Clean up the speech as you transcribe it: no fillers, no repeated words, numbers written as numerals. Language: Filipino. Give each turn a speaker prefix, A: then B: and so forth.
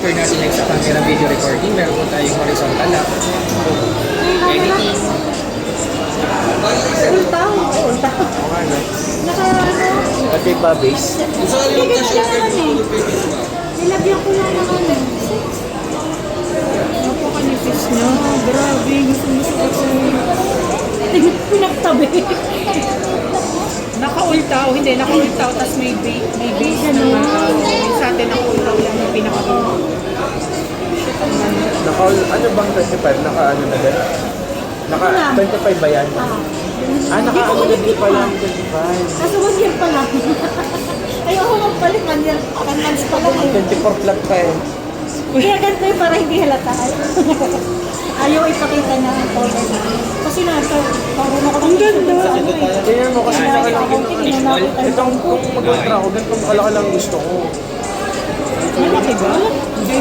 A: record natin like sa camera video recording. Meron po tayong horizontal na editing.
B: Ultaw. Naka ano?
C: Pati ba base?
B: Hindi ganyan lang eh. Nilagyan ko lang ng ano. Napakanipis niya. Grabe. Gusto ko. Pinagtabi.
D: Naka-ultaw, hindi, naka-ultaw, tapos may base na sa atin naka-ultaw lang yung pinaka-ultaw.
C: Ano bang 25? Naka ano na din? Naka 25 ba yan? Naka ano na din pala ang 25.
B: Kaso 1 year pa lang. Ayoko magpalit 1 year. 1 months pa lang eh.
C: 24 flat pa eh.
B: Kaya ganito yung para hindi halata. Ayaw ipakita na ang color na. Kasi parang ako ang ganda.
C: Tingnan mo kasi
B: Visual.
C: itong kung mag-ultra ako, ganitong kalaki lang gusto ko.
D: Malaki ba?